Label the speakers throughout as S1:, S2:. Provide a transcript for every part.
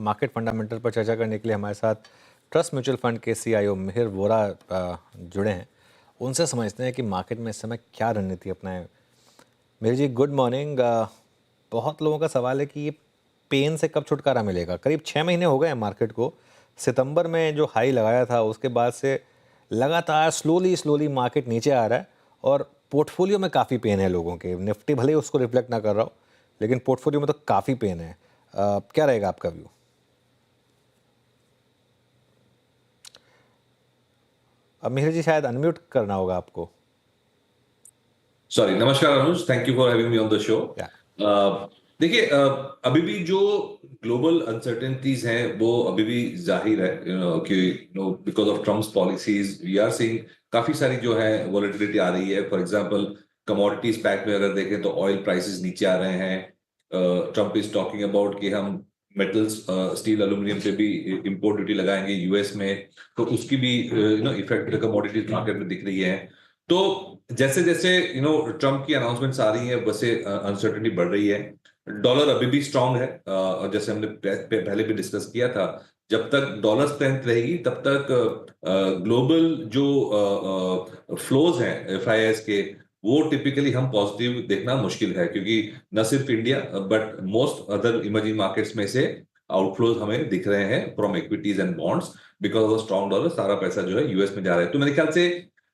S1: Market fundamental पर चर्चा करने के लिए हमारे साथ ट्रस्ट म्यूचुअल फंड के सीईओ मिहिर वोरा जुड़े हैं। उनसे समझते हैं कि मार्केट में इस समय क्या रणनीति अपनाएं। मिहिर जी, गुड मॉर्निंग। बहुत लोगों का सवाल है कि ये पेन से कब छुटकारा मिलेगा। करीब 6 महीने हो गए हैं मार्केट को। सितंबर में जो हाई लगाया था उसके बाद से लगातार स्लोली मार्केट नीचे आ रहा है और पोर्टफोलियो में काफ़ी पेन है लोगों के। निफ्टी भले ही उसको रिफ्लेक्ट ना कर रहा हो, लेकिन पोर्टफोलियो में तो काफ़ी पेन है। क्या रहेगा आपका व्यू? अब मिहिर जी शायद अनम्यूट करना होगा आपको।
S2: सॉरी, नमस्कार Anuj, thank you for having me on the show.
S1: या
S2: देखिए, अभी भी जो ग्लोबल अनसर्टेनिटीज हैं वो अभी भी जाहिर है, कि because of Trump's policies we are seeing काफी सारी जो है वॉलेटिलिटी आ रही है। फॉर एग्जांपल कमोडिटीज पैक में अगर देखें तो ऑयल प्राइसेस नीचे आ रहे हैं। ट्रम्प इज टॉकिंग अबाउट कि हम मेटल्स, स्टील, एल्यूमिनियम पे भी इंपोर्ट ड्यूटी लगाएंगे यूएस में, तो उसकी भी इफेक्ट कमोडिटीज मार्केट में दिख रही है। तो जैसे जैसे ट्रम्प की अनाउंसमेंट्स आ रही है वैसे अनसर्टेनिटी बढ़ रही है। डॉलर अभी भी स्ट्रांग है, और जैसे हमने पहले भी डिस्कस किया था, जब तक डॉलर स्ट्रेंथ रहेगी तब तक ग्लोबल जो फ्लोज हैं एफआईआईएस के, वो टिपिकली हम पॉजिटिव देखना मुश्किल है, क्योंकि न सिर्फ India but most other emerging markets में से आउटफ्लोज हमें दिख रहे हैं from equities and bonds. Because of strong dollar सारा पैसा जो है यूएस में जा रहा है। तो मेरे ख्याल से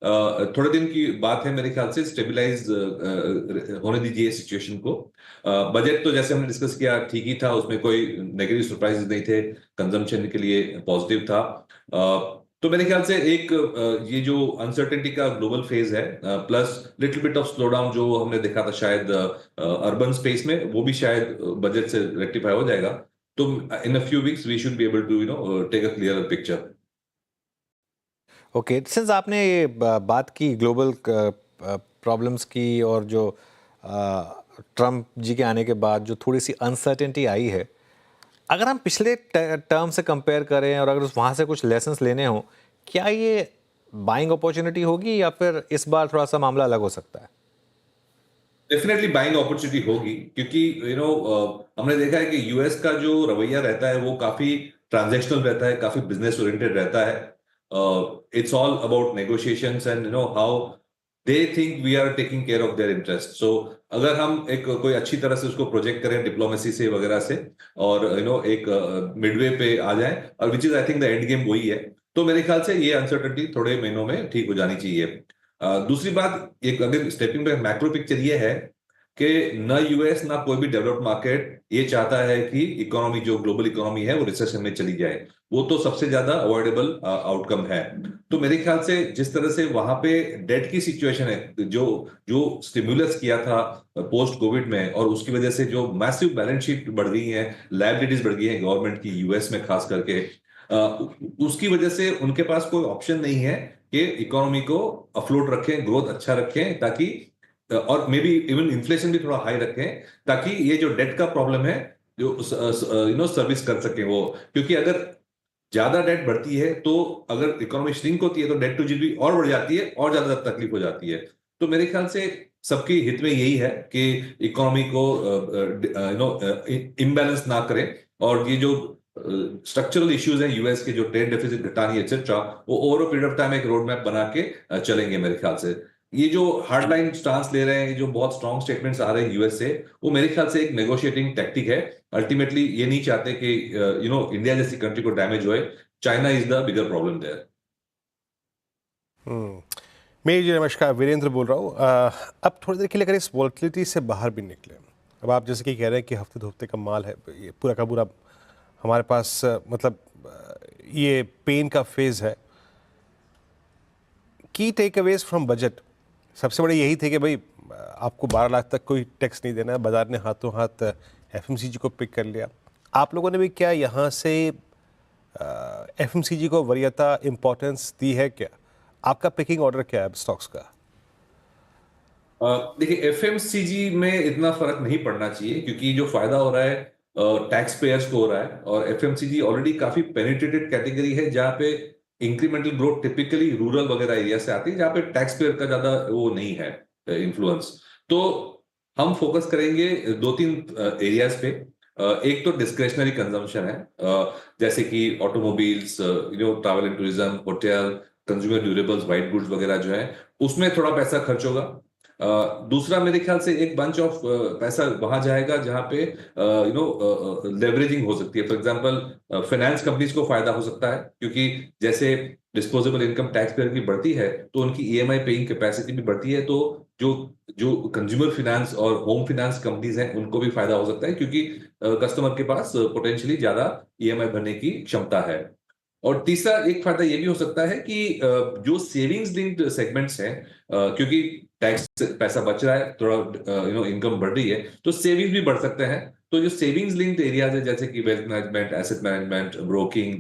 S2: थोड़े दिन की बात है, मेरे ख्याल से स्टेबलाइज होने दीजिए सिचुएशन को। बजट तो जैसे हमने डिस्कस किया ठीक ही था, उसमें कोई नेगेटिव सरप्राइजेस नहीं थे, कंजम्पशन के लिए पॉजिटिव था। तो मेरे ख्याल से एक ये जो अनसर्टेनिटी का ग्लोबल फेज है, plus little bit of slow down जो हमने देखा था शायद अर्बन स्पेस में, वो भी शायद बजट से रेक्टिफाई हो जाएगा। तो in a few weeks we should be able to take a clear picture.
S1: Okay, since आपने ये बात की ग्लोबल प्रॉब्लम्स की और जो ट्रम्प जी के आने के बाद जो थोड़ी सी अनसर्टेनिटी आई है, अगर हम पिछले टर्म से कंपेयर करें और अगर वहाँ से कुछ लेसन्स लेने हो, क्या ये बाइंग अपॉर्चुनिटी होगी या फिर इस बार थोड़ा सा मामला अलग हो सकता है?
S2: डेफिनेटली बाइंग अपॉर्चुनिटी होगी, क्योंकि हमने देखा है कि यूएस का जो रवैया रहता है वो काफी ट्रांजैक्शनल रहता है, काफी बिजनेस ओरिएंटेड रहता है। It's all about negotiations and how they think we are taking care of their interest. So अगर हम एक कोई अच्छी तरह से उसको प्रोजेक्ट करें डिप्लोमेसी से वगैरह से, और एक मिडवे पे आ जाए, और which is I think the end game वही है, तो मेरे ख्याल से ये अनसर्टेनिटी थोड़े महीनों में ठीक हो जानी चाहिए। दूसरी बात, एक अगर स्टेपिंग बैक मैक्रो पिक्चर ये है कि न यूएस ना कोई भी डेवलप्ड मार्केट ये चाहता है कि इकोनॉमी, जो ग्लोबल इकोनॉमी है, वो रिसेशन में चली जाए। वो तो सबसे ज्यादा अवॉइडेबल आउटकम है। तो मेरे ख्याल से जिस तरह से वहां पे डेट की सिचुएशन है, जो जो स्टिमुलस किया था पोस्ट कोविड में, और उसकी वजह से जो मैसिव बैलेंस शीट बढ़ गई है, लायबिलिटीज बढ़ गई है गवर्नमेंट की यूएस में खास करके, उसकी वजह से उनके पास कोई ऑप्शन नहीं है कि इकोनॉमी को अफ्लोट रखें, ग्रोथ अच्छा रखें, ताकि और मे बी इवन इन्फ्लेशन भी थोड़ा हाई रखें, ताकि ये जो डेट का प्रॉब्लम है जो सर्विस कर सके वो। क्योंकि अगर ज्यादा डेट बढ़ती है तो अगर इकोनॉमी श्रिंक होती है तो डेट टू जीडीपी और बढ़ जाती है और ज्यादा तकलीफ हो जाती है। तो मेरे ख्याल से सबकी हित में यही है कि इकोनॉमी को इम्बैलेंस ना करें, और ये जो स्ट्रक्चरल इश्यूज हैं यूएस के, जो ट्रेड डेफिसिट घटानी एक्सेट्रा, वो over a period of time एक रोड मैप बना के चलेंगे मेरे ख्याल से। ये जो हार्ड लाइन स्टांस ले रहे हैं, ये जो बहुत स्ट्रॉन्ग स्टेटमेंट्स आ रहे हैं यूएस से, वो मेरे ख्याल से एक नेगोशिएटिंग टैक्टिक है। अल्टीमेटली ये नहीं चाहते कि इंडिया जैसी कंट्री को डैमेज होए। China is the bigger problem there.
S3: मेरी जी नमस्कार, वीरेंद्र बोल रहा हूँ। अब थोड़ी देर के लिए अगर इस वॉलेटिलिटी से बाहर भी निकले, अब आप जैसे कि कह रहे हैं कि हफ्ते दो हफ्ते का माल है, ये पूरा का पूरा हमारे पास, मतलब ये पेन का फेज़ है। की टेक अवेज फ्रॉम बजट सबसे बड़े यही थे कि भाई आपको 12 लाख तक कोई टैक्स नहीं देना है। बाजार ने हाथों हाथ एफएमसीजी को पिक कर लिया। आप लोगों ने भी क्या यहाँ से एफएमसीजी को वरीयता इम्पोर्टेंस दी है क्या? आपका पिकिंग ऑर्डर क्या है स्टॉक्स का?
S2: देखिए, एफएमसीजी में इतना फर्क नहीं पड़ना चाहिए, क्योंकि जो फायदा हो रहा है टैक्स पेयर्स को हो रहा है, और एफएमसीजी ऑलरेडी काफी पेनिट्रेटेड कैटेगरी है, जहां पे इंक्रीमेंटल ग्रोथ टिपिकली रूरल वगैरह एरिया से आती है, जहां पे टैक्स पेयर का ज्यादा वो नहीं है इन्फ्लुएंस। तो हम फोकस करेंगे दो तीन एरियाज पे। एक तो डिस्क्रेशनरी कंजम्पशन है, जैसे कि automobiles, travel and tourism, hotel, consumer durables, white goods वगैरह जो है उसमें थोड़ा पैसा खर्च होगा। दूसरा मेरे ख्याल से एक बंच ऑफ पैसा वहां जाएगा जहां पे लेवरेजिंग हो सकती है। फॉर एग्जांपल फाइनेंस कंपनीज को फायदा हो सकता है, क्योंकि जैसे डिस्पोजेबल इनकम टैक्स पेयर की बढ़ती है तो उनकी ईएमआई पेइंग कैपेसिटी भी बढ़ती है, तो जो जो कंज्यूमर फाइनेंस और होम फाइनेंस कंपनीज हैं उनको भी फायदा हो सकता है, क्योंकि कस्टमर के पास पोटेंशियली ज्यादा ईएमआई भरने की क्षमता है। और तीसरा एक फायदा ये भी हो सकता है कि जो सेविंग्स लिंक्ड सेगमेंट्स हैं, क्योंकि टैक्स से पैसा बच रहा है, थोड़ा इनकम बढ़ रही है, तो सेविंग्स भी बढ़ सकते हैं। तो जो सेविंग्स लिंक्ड एरियाज है जैसे कि wealth management, asset management, broking,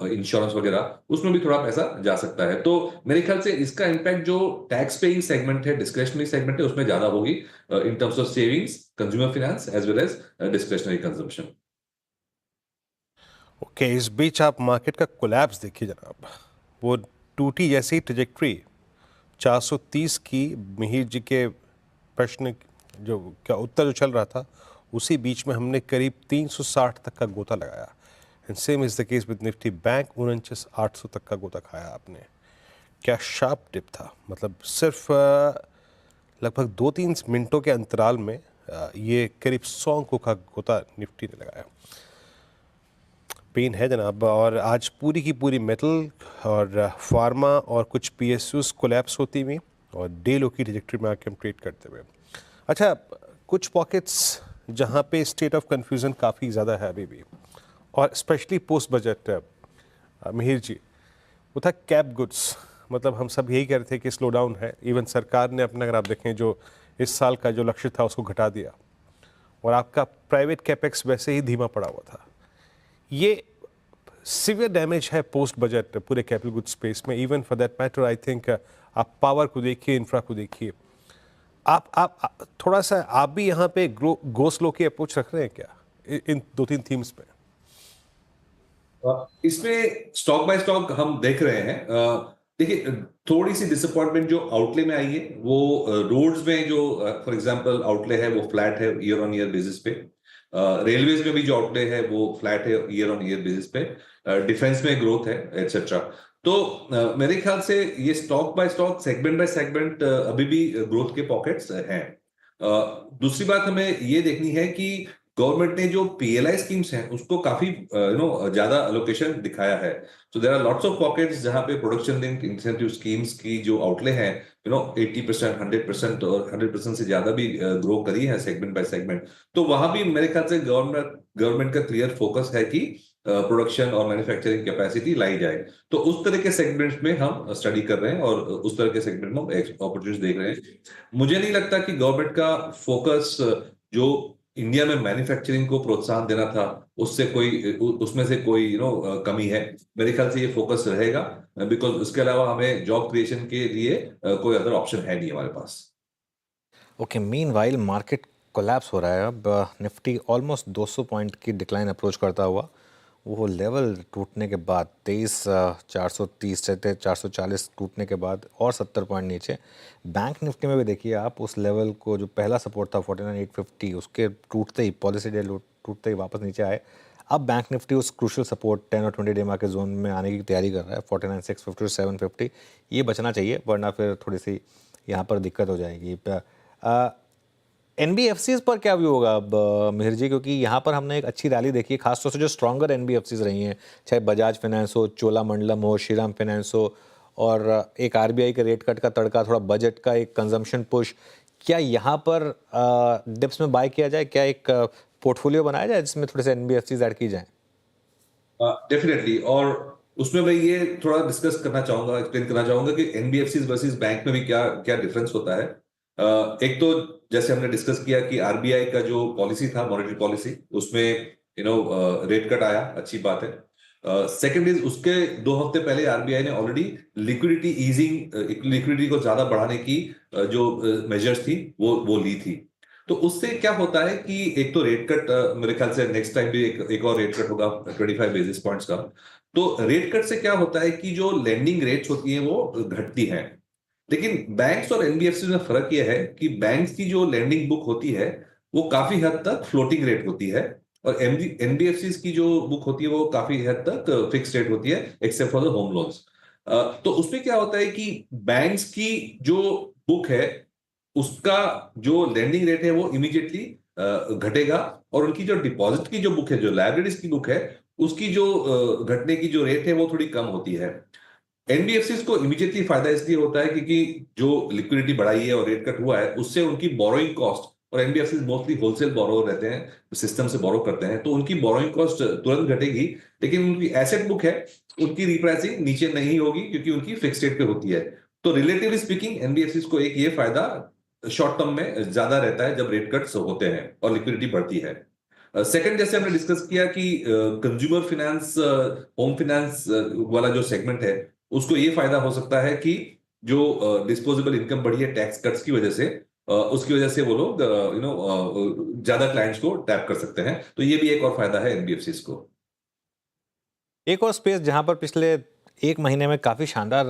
S2: insurance वगैरह, उसमें भी थोड़ा पैसा जा सकता है। तो मेरे ख्याल से इसका इम्पैक्ट जो टैक्स पेइंग सेगमेंट है, डिस्क्रिशनरी सेगमेंट है, उसमें ज्यादा होगी in terms of savings, consumer finance as well as discretionary consumption.
S3: Okay, इस बीच आप मार्केट का कोलैप्स देखिए जनाब, वो टूटी जैसी ट्रेजेक्ट्री 430 की। मिहिर जी के प्रश्न जो क्या उत्तर जो चल रहा था, उसी बीच में हमने करीब 360 तक का गोता लगाया। And same is the case with Nifty bank, 49,800 तक का गोता खाया आपने। क्या शार्प डिप था, मतलब सिर्फ लगभग 2-3 मिनटों के अंतराल में ये करीब 100 अंकों का गोता निफ्टी ने लगाया। पेन है जनाब। और आज पूरी की पूरी मेटल और फार्मा और कुछ पीएसयूज कोलैप्स होती हुई और डे लो की ट्रैजेक्टरी में आके हम ट्रेड करते हुए। अच्छा, कुछ पॉकेट्स जहाँ पे स्टेट ऑफ कन्फ्यूज़न काफ़ी ज़्यादा है अभी भी, और स्पेशली पोस्ट बजट मिहिर जी, वो था कैप गुड्स। मतलब हम सब यही कह रहे थे कि स्लो डाउन है। इवन सरकार ने अपना, अगर आप देखें, जो इस साल का जो लक्ष्य था उसको घटा दिया, और आपका प्राइवेट कैपेक्स वैसे ही धीमा पड़ा हुआ था। ये सिवियर डैमेज है पोस्ट बजट पूरे कैपिटल गुड स्पेस में। Even for that matter I think आप पावर को देखिए, इंफ्रा को देखिए, आप थोड़ा सा आप भी यहाँ पे गो स्लो की अप्रोच रख रहे हैं क्या इन 2-3 थीम्स पे?
S2: इसमें स्टॉक बाय स्टॉक हम देख रहे हैं। देखिए, थोड़ी सी डिसअपॉइंटमेंट जो आउटले में आई है वो रोड्स में जो फॉर एग्जांपल आउटले है वो फ्लैट है ईयर ऑन ईयर बेसिस पे। रेलवेज में भी जो आउटले है वो फ्लैट है ईयर ऑन ईयर बेसिस पे। डिफेंस में ग्रोथ है एटसेट्रा। तो मेरे ख्याल से ये stock by stock, segment by segment अभी भी ग्रोथ के पॉकेट्स हैं। दूसरी बात हमें ये देखनी है कि गवर्नमेंट ने जो पीएलआई स्कीम्स हैं उसको काफी ज्यादा अलोकेशन दिखाया है। So there are lots of pockets जहां पे प्रोडक्शन लिंक्ड इंसेंटिव स्कीम्स की जो आउटले हैं 80%, 100% और 100% से ज्यादा भी ग्रो करी है सेगमेंट बाय सेगमेंट। तो वहां भी मेरे ख्याल से गवर्नमेंट का क्लियर फोकस है कि प्रोडक्शन और मैन्युफैक्चरिंग कैपेसिटी लाई जाए। तो उस तरह के सेगमेंट्स में हम स्टडी कर रहे हैं और उस तरह के सेगमेंट में हम अपॉर्चुनिटीज देख रहे हैं। मुझे नहीं लगता कि गवर्नमेंट का फोकस जो इंडिया में मैन्युफैक्चरिंग को प्रोत्साहन देना था उससे कोई उसमें से कोई कमी है। मेरे ख्याल से ये फोकस रहेगा, बिकॉज उसके अलावा हमें जॉब क्रिएशन के लिए कोई अदर ऑप्शन है नहीं हमारे पास।
S1: ओके, मीनवाइल मार्केट कोलैप्स हो रहा है। अब निफ्टी ऑलमोस्ट 200 पॉइंट की डिक्लाइन अप्रोच करता हुआ वो लेवल टूटने के बाद 23,430 से 440 टूटने के बाद और 70 पॉइंट नीचे। बैंक निफ्टी में भी देखिए आप, उस लेवल को जो पहला सपोर्ट था 49,850, उसके टूटते ही, पॉलिसी डे टूटते ही वापस नीचे आए। अब बैंक निफ्टी उस क्रूशल सपोर्ट 10 और 20 डे मार्केट जोन में आने की तैयारी कर रहा है, 49,650 to 750। ये बचना चाहिए, वरना फिर थोड़ी सी यहाँ पर दिक्कत हो जाएगी। एनबीएफसीज पर क्या व्यू होगा अब मिहिर जी, क्योंकि यहाँ पर हमने एक अच्छी रैली देखी है, खासतौर से जो स्ट्रॉन्गर एनबीएफसीज रही हैं, चाहे बजाज फाइनेंस हो, चोलामंडलम हो, श्रीराम फाइनेंस हो, और एक आरबीआई के रेट कट का तड़का, थोड़ा बजट का एक कंजम्पशन पुश। क्या यहाँ पर डिप्स में बाय किया जाए? क्या एक पोर्टफोलियो बनाया जाए जिसमें थोड़े से एनबीएफसीज ऐड की जाए?
S2: डेफिनेटली। और उसमें मैं ये थोड़ा डिस्कस करना चाहूंगा, एक्सप्लेन करना चाहूंगा कि एनबीएफसीज वर्सेस बैंक में भी क्या क्या डिफरेंस होता है। एक तो जैसे हमने डिस्कस किया कि आरबीआई का जो पॉलिसी था, मॉनेटरी पॉलिसी, उसमें रेट कट आया, अच्छी बात है। सेकंड इज उसके 2 हफ्ते पहले आरबीआई ने ऑलरेडी लिक्विडिटी ईजिंग, लिक्विडिटी को ज्यादा बढ़ाने की जो मेजर्स थी वो ली थी। तो उससे क्या होता है कि एक तो रेट कट, मेरे ख्याल से नेक्स्ट टाइम भी एक और रेट कट होगा 25 बेसिस पॉइंट्स का। तो रेट कट से क्या होता है कि जो लेंडिंग रेट्स होती हैं वो घटती हैं। लेकिन बैंक्स और एनबीएफसी में फर्क यह है कि बैंक्स की जो लेंडिंग बुक होती है वो काफी हद तक फ्लोटिंग रेट होती है, और एनबीएफसी की जो बुक होती है वो काफी हद तक फिक्स रेट होती है, except for the home loans. तो उसमें क्या होता है कि बैंक्स की जो बुक है उसका जो लेंडिंग रेट है वो इमीडिएटली घटेगा, और उनकी जो डिपॉजिट की जो बुक है, जो लाइबिलिटीज की बुक है, उसकी जो घटने की जो रेट है वो थोड़ी कम होती है। एनबीएफसी को इमीडिएटली फायदा इसलिए होता है क्योंकि जो लिक्विडिटी बढ़ाई है और रेट कट हुआ है उससे उनकी बोरोइंग कॉस्ट, और एनबीएफसी मोस्टली होलसेल बोरोअर रहते हैं, सिस्टम से बोरो करते हैं, तो उनकी बोरोइंग कॉस्ट तुरंत घटेगी। लेकिन उनकी एसेट बुक है, उनकी रिप्राइसिंग नीचे नहीं होगी क्योंकि उनकी फिक्स रेट पे होती है। तो रिलेटिवली स्पीकिंग एनबीएफसी को एक ये फायदा शॉर्ट टर्म में ज्यादा रहता है जब रेट कट्स होते हैं और लिक्विडिटी बढ़ती है। सेकंड, जैसे हमने डिस्कस किया कि कंज्यूमर फाइनेंस, होम फाइनेंस वाला जो सेगमेंट है उसको ये फायदा हो सकता है कि जो डिस्पोजेबल इनकम बढ़ी है टैक्स कट्स की वजह से, उसकी वजह से वो लोग ज्यादा क्लाइंट्स को टैप कर सकते हैं। तो ये भी एक और फायदा है एनबीएफसी को।
S1: एक और स्पेस जहां पर पिछले एक महीने में काफ़ी शानदार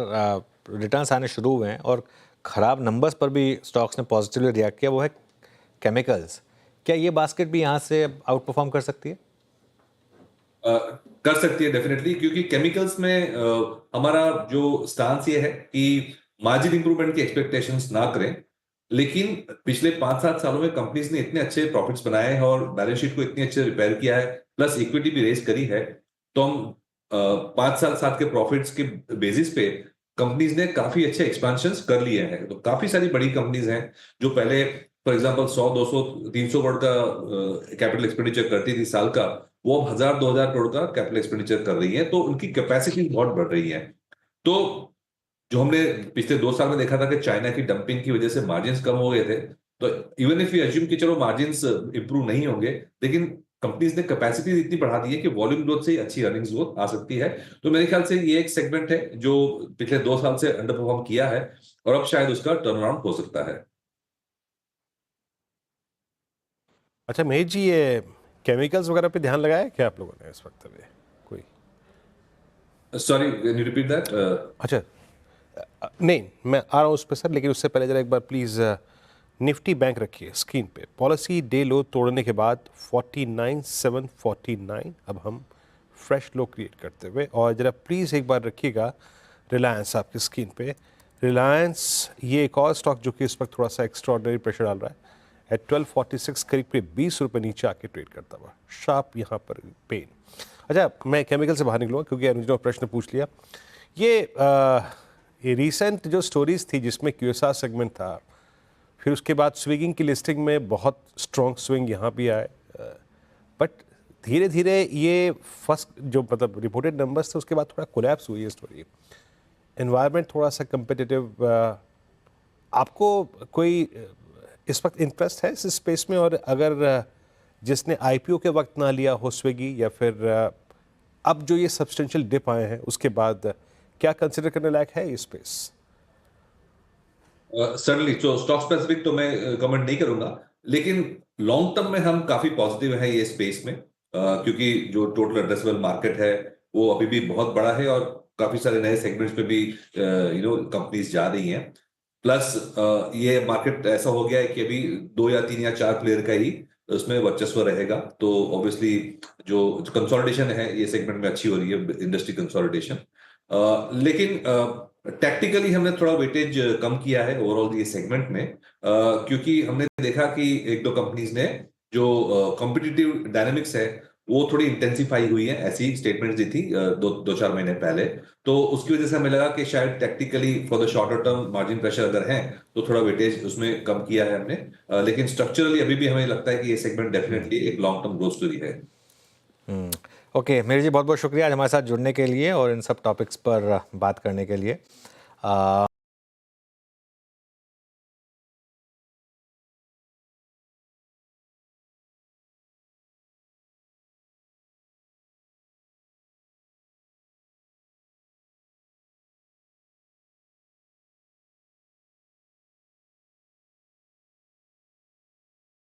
S1: रिटर्न्स आने शुरू हुए हैं और ख़राब नंबर्स पर भी स्टॉक्स ने पॉजिटिवली रिएक्ट किया, वो है केमिकल्स। क्या ये बास्केट भी यहाँ से आउट परफॉर्म कर सकती है?
S2: कर सकती है डेफिनेटली, क्योंकि केमिकल्स में हमारा जो स्टांस ये है कि मार्जिन इंप्रूवमेंट की एक्सपेक्टेशंस ना करें। लेकिन पिछले 5-7 सालों में कंपनीज ने इतने अच्छे प्रॉफिट्स बनाए हैं और बैलेंस शीट को इतने अच्छे रिपेयर किया है, प्लस इक्विटी भी रेज करी है, तो हम 5 साल के प्रॉफिट्स के बेसिस पे कंपनीज ने काफी अच्छे एक्सपेंशंस कर लिए हैं। तो काफी सारी बड़ी कंपनीज हैं जो पहले फॉर एग्जांपल 100, 200, 300 करोड़ का कैपिटल एक्सपेंडिचर करती थी साल का, वो अब 1000-2000 करोड़ का कैपिटल एक्सपेंडिचर कर रही है, तो उनकी कैपेसिटी बहुत बढ़ रही है। तो जो हमने पिछले 2 साल में देखा था कि चाइना की डंपिंग की वजह से मार्जिन कम हो गए थे, तो इवन इफ यू अज्यूम कि चलो मार्जिन इंप्रूव नहीं होंगे, लेकिन कंपनीज ने कैपेसिटी इतनी बढ़ा दी है कि वॉल्यूम ग्रोथ से ही अच्छी अर्निंग्स ग्रोथ आ सकती है। तो मेरे ख्याल से ये एक सेगमेंट है जो पिछले 2 साल से अंडर परफॉर्म किया है और अब शायद उसका टर्न अराउंड हो सकता है।
S3: अच्छा महेश जी, ये केमिकल्स वगैरह पे ध्यान लगाया है क्या आप लोगों ने इस वक्त में कोई?
S2: Sorry, can you repeat that?
S3: अच्छा, नहीं मैं आ रहा हूँ उस पर सर, लेकिन उससे पहले जरा एक बार प्लीज़ निफ्टी बैंक रखिए स्क्रीन पे। पॉलिसी डे लो तोड़ने के बाद 49,749 अब हम फ्रेश लो क्रिएट करते हुए, और ज़रा प्लीज़ एक बार रखिएगा रिलायंस आपकी स्क्रीन पे। रिलायंस ये एक और स्टॉक जो कि इस वक्त थोड़ा सा एक्स्ट्रॉर्डनरी प्रेशर डाल रहा है, एट 1246 करीब पे 20 रुपये नीचे आके ट्रेड करता हुआ, शार्प यहाँ पर पेन। अच्छा, मैं केमिकल से बाहर निकलूँगा क्योंकि अनुज ने प्रश्न पूछ लिया। ये रीसेंट जो स्टोरीज थी जिसमें क्यूएसआर सेगमेंट था, फिर उसके बाद स्विंगिंग की लिस्टिंग में बहुत स्ट्रॉन्ग स्विंग यहाँ भी आए, बट धीरे धीरे ये फर्स्ट जो मतलब रिपोर्टेड नंबर्स थे उसके बाद थोड़ा कोलैप्स हुई है स्टोरी। एनवायरनमेंट थोड़ा सा कम्पिटिटिव, आपको कोई इस वक्त इंटरेस्ट है इस स्पेस में? और अगर जिसने आईपीओ के वक्त ना लिया हो स्विगी, या फिर अब जो ये सब्सटेंशियल डिप आए हैं उसके बाद क्या कंसिडर करने लायक है ये स्पेस?
S2: सर्टनली, तो स्टॉक स्पेसिफिक तो मैं कमेंट नहीं करूंगा, लेकिन लॉन्ग टर्म में हम काफी पॉजिटिव है ये स्पेस में, क्योंकि जो टोटल एड्रेसेबल मार्केट है वो अभी भी बहुत बड़ा है और काफी सारे नए सेगमेंट्स पे भी कंपनीज जा रही हैं। प्लस ये मार्केट ऐसा हो गया है कि अभी 2 या 3 या 4 प्लेयर का ही उसमें वर्चस्व रहेगा, तो ऑब्वियसली जो कंसोलिडेशन है ये सेगमेंट में अच्छी हो रही है, इंडस्ट्री कंसोलिडेशन। लेकिन टैक्टिकली हमने थोड़ा वेटेज कम किया है ओवरऑल ये सेगमेंट में, क्योंकि हमने देखा कि एक दो कंपनीज ने जो कॉम्पिटिटिव डायनेमिक्स है वो थोड़ी इंटेंसिफाई हुई है, ऐसी स्टेटमेंट्स दी थी 2-4 महीने पहले। तो उसकी वजह से हमें लगा कि शायद tactically for the shorter term margin pressure अगर है तो थोड़ा वेटेज उसमें कम किया है हमने, लेकिन स्ट्रक्चरली अभी भी हमें लगता है कि ये सेगमेंट डेफिनेटली एक लॉन्ग टर्म ग्रोथ स्टोरी है।
S1: ओके मेरी जी, बहुत बहुत शुक्रिया आज हमारे साथ जुड़ने के लिए और इन सब टॉपिक्स पर बात करने के लिए।